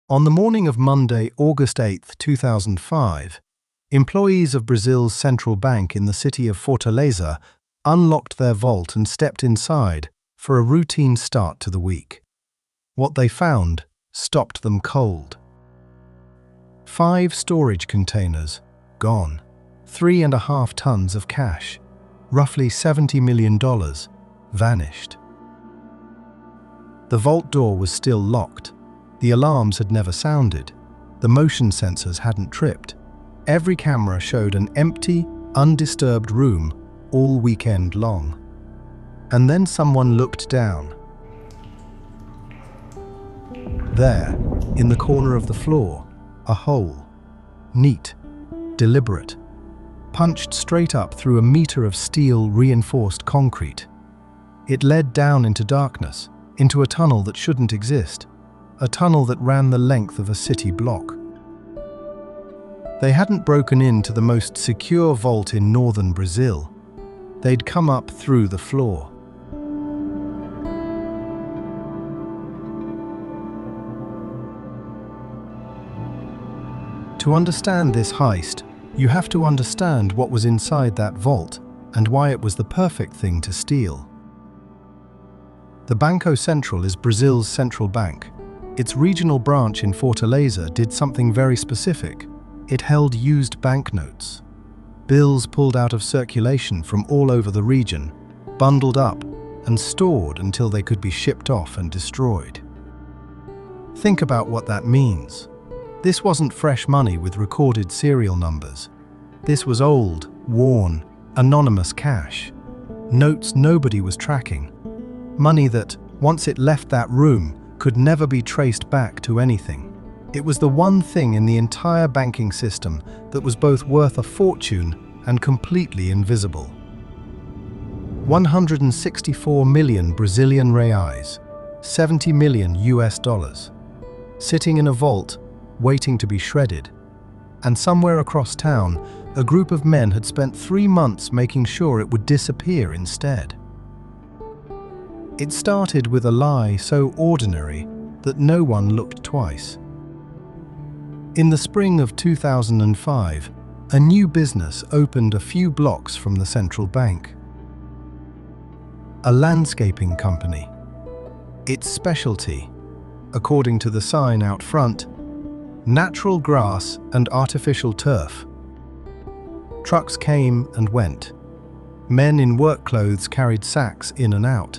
On the morning of Monday, August 8, 2005, employees of Brazil's central bank in the city of Fortaleza unlocked their vault and stepped inside for a routine start to the week. What they found stopped them cold. 5 storage containers, gone. 3.5 tons of cash, roughly $70 million, vanished. The vault door was still locked. The alarms had never sounded. The motion sensors hadn't tripped. Every camera showed an empty, undisturbed room all weekend long. And then someone looked down. There, in the corner of the floor, a hole. Neat, deliberate, punched straight up through a meter of steel-reinforced concrete. It led down into darkness, into a tunnel that shouldn't exist. A tunnel that ran the length of a city block. They hadn't broken into the most secure vault in northern Brazil. They'd come up through the floor. To understand this heist, you have to understand what was inside that vault and why it was the perfect thing to steal. The Banco Central is Brazil's central bank. Its regional branch in Fortaleza did something very specific. It held used banknotes. Bills pulled out of circulation from all over the region, bundled up and stored until they could be shipped off and destroyed. Think about what that means. This wasn't fresh money with recorded serial numbers. This was old, worn, anonymous cash. Notes nobody was tracking. Money that, once it left that room, could never be traced back to anything. It was the one thing in the entire banking system that was both worth a fortune and completely invisible. 164 million Brazilian reais, $70 million US, sitting in a vault, waiting to be shredded. And somewhere across town, a group of men had spent 3 months making sure it would disappear instead. It started with a lie so ordinary that no one looked twice. In the spring of 2005, a new business opened a few blocks from the central bank. A landscaping company. Its specialty, according to the sign out front, natural grass and artificial turf. Trucks came and went. Men in work clothes carried sacks in and out.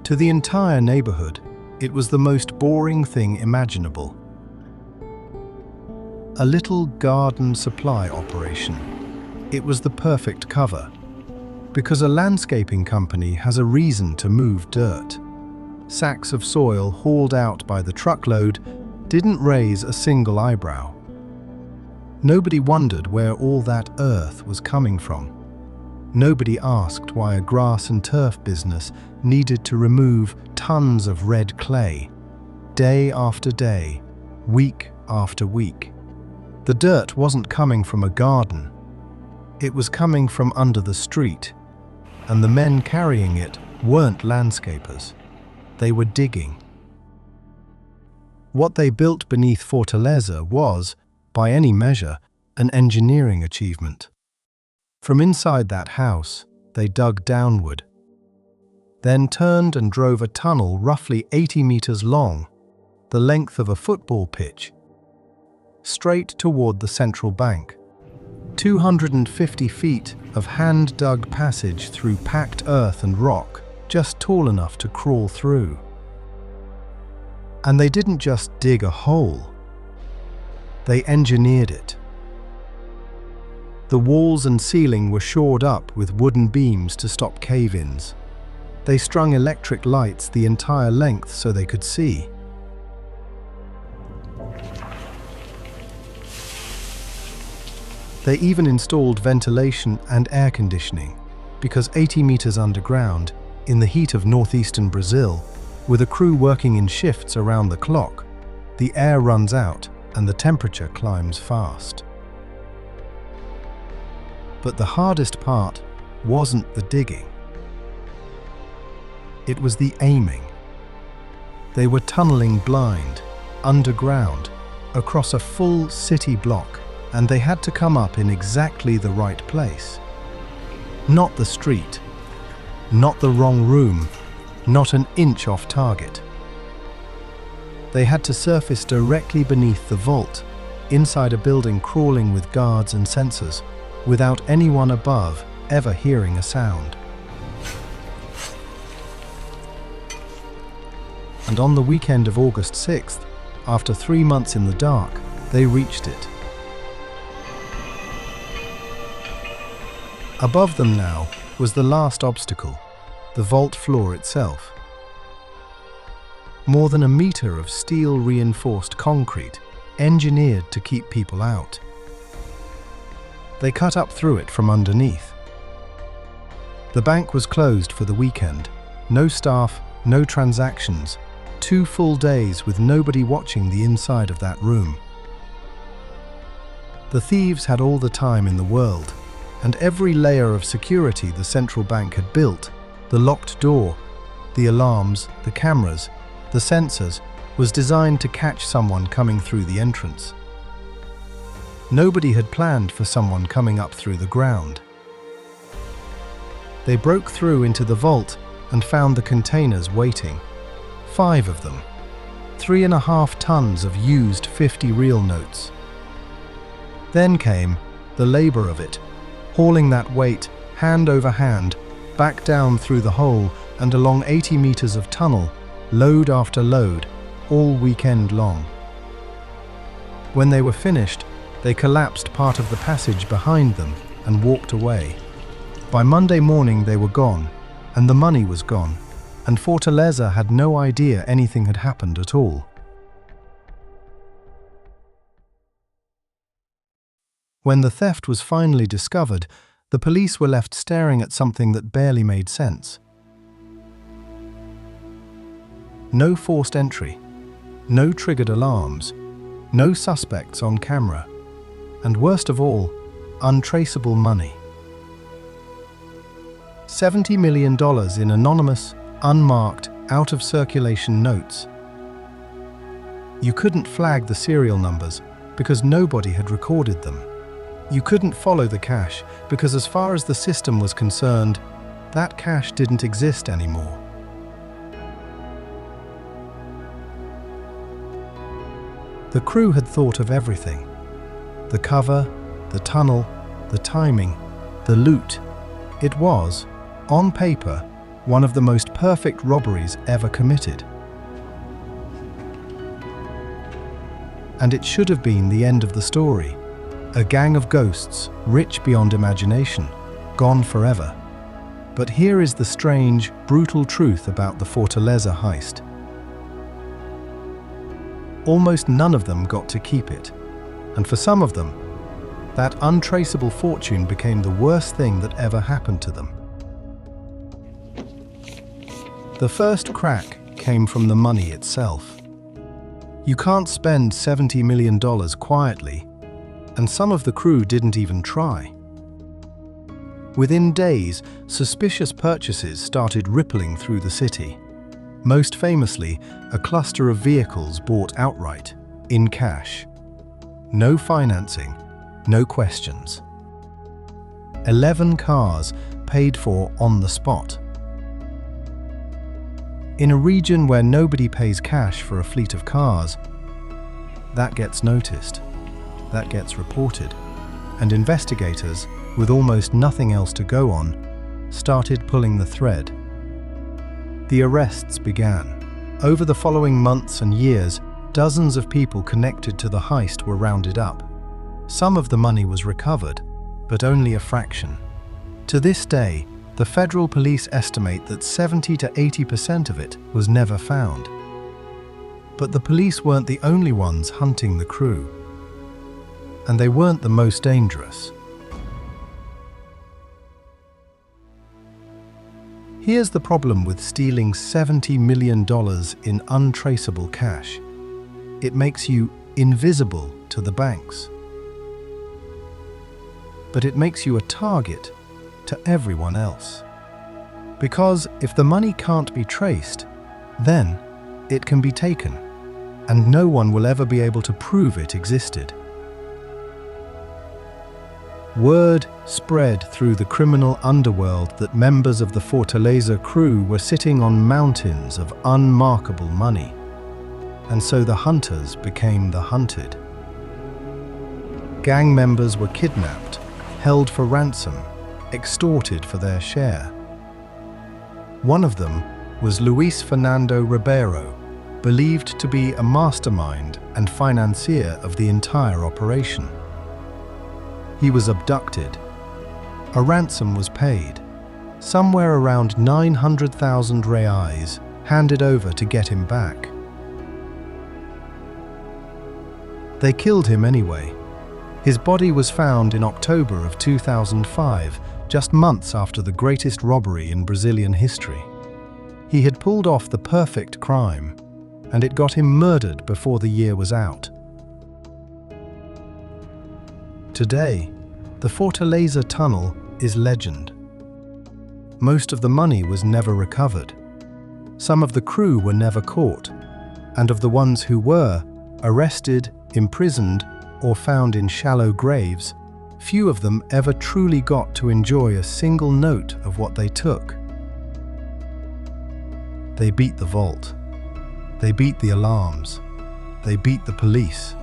To the entire neighborhood, it was the most boring thing imaginable. A little garden supply operation. It was the perfect cover, because a landscaping company has a reason to move dirt. Sacks of soil hauled out by the truckload didn't raise a single eyebrow. Nobody wondered where all that earth was coming from. Nobody asked why a grass and turf business needed to remove tons of red clay, day after day, week after week. The dirt wasn't coming from a garden. It was coming from under the street, and the men carrying it weren't landscapers. They were digging. What they built beneath Fortaleza was, by any measure, an engineering achievement. From inside that house, they dug downward, then turned and drove a tunnel roughly 80 meters long, the length of a football pitch, straight toward the central bank. 250 feet of hand-dug passage through packed earth and rock, just tall enough to crawl through. And they didn't just dig a hole, they engineered it. The walls and ceiling were shored up with wooden beams to stop cave-ins. They strung electric lights the entire length so they could see. They even installed ventilation and air conditioning, because 80 meters underground, in the heat of northeastern Brazil, with a crew working in shifts around the clock, the air runs out and the temperature climbs fast. But the hardest part wasn't the digging. It was the aiming. They were tunneling blind, underground, across a full city block, and they had to come up in exactly the right place. Not the street, not the wrong room, not an inch off target. They had to surface directly beneath the vault, inside a building crawling with guards and sensors, without anyone above ever hearing a sound. And on the weekend of August 6th, after 3 months in the dark, they reached it. Above them now was the last obstacle, the vault floor itself. More than a meter of steel-reinforced concrete, engineered to keep people out. They cut up through it from underneath. The bank was closed for the weekend. No staff, no transactions. 2 full days with nobody watching the inside of that room. The thieves had all the time in the world, and every layer of security the central bank had built, the locked door, the alarms, the cameras, the sensors, was designed to catch someone coming through the entrance. Nobody had planned for someone coming up through the ground. They broke through into the vault and found the containers waiting. 5 of them. 3.5 tons of used 50 real notes. Then came the labor of it, hauling that weight, hand over hand, back down through the hole and along 80 meters of tunnel, load after load, all weekend long. When they were finished, they collapsed part of the passage behind them and walked away. By Monday morning they were gone, and the money was gone, and Fortaleza had no idea anything had happened at all. When the theft was finally discovered, the police were left staring at something that barely made sense. No forced entry, no triggered alarms, no suspects on camera, and worst of all, untraceable money. $70 million in anonymous, unmarked, out-of-circulation notes. You couldn't flag the serial numbers because nobody had recorded them. You couldn't follow the cash because as far as the system was concerned, that cash didn't exist anymore. The crew had thought of everything. The cover, the tunnel, the timing, the loot. It was, on paper, one of the most perfect robberies ever committed. And it should have been the end of the story. A gang of ghosts, rich beyond imagination, gone forever. But here is the strange, brutal truth about the Fortaleza heist. Almost none of them got to keep it, and for some of them, that untraceable fortune became the worst thing that ever happened to them. The first crack came from the money itself. You can't spend $70 million quietly, and some of the crew didn't even try. Within days, suspicious purchases started rippling through the city. Most famously, a cluster of vehicles bought outright, in cash. No financing, no questions. 11 cars paid for on the spot. In a region where nobody pays cash for a fleet of cars, that gets noticed, that gets reported, and investigators, with almost nothing else to go on, started pulling the thread. The arrests began. Over the following months and years, dozens of people connected to the heist were rounded up. Some of the money was recovered, but only a fraction. To this day, the federal police estimate that 70 to 80% of it was never found. But the police weren't the only ones hunting the crew. And they weren't the most dangerous. Here's the problem with stealing $70 million in untraceable cash. It makes you invisible to the banks. But it makes you a target to everyone else. Because if the money can't be traced, then it can be taken. and no one will ever be able to prove it existed. Word spread through the criminal underworld that members of the Fortaleza crew were sitting on mountains of unmarkable money, and so the hunters became the hunted. Gang members were kidnapped, held for ransom, extorted for their share. One of them was Luis Fernando Ribeiro, believed to be a mastermind and financier of the entire operation. He was abducted. A ransom was paid, somewhere around 900,000 reais, handed over to get him back. They killed him anyway. His body was found in October of 2005, just months after the greatest robbery in Brazilian history. He had pulled off the perfect crime, and it got him murdered before the year was out. Today, the Fortaleza tunnel is legend. Most of the money was never recovered. Some of the crew were never caught, and of the ones who were arrested, imprisoned, or found in shallow graves, few of them ever truly got to enjoy a single note of what they took. They beat the vault. They beat the alarms. They beat the police.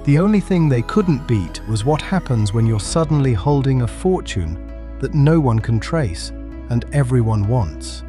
The only thing they couldn't beat was what happens when you're suddenly holding a fortune that no one can trace and everyone wants.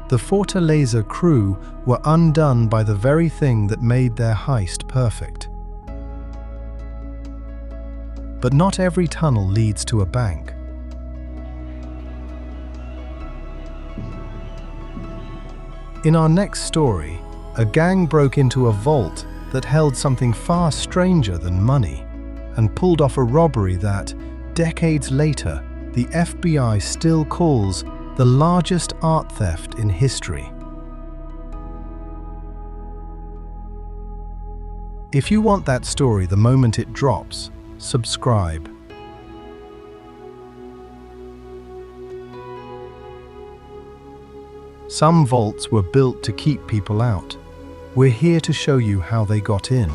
The Fortaleza crew were undone by the very thing that made their heist perfect. But not every tunnel leads to a bank. In our next story, a gang broke into a vault that held something far stranger than money and pulled off a robbery that, decades later, the FBI still calls the largest art theft in history. If you want that story the moment it drops, subscribe. Some vaults were built to keep people out. We're here to show you how they got in.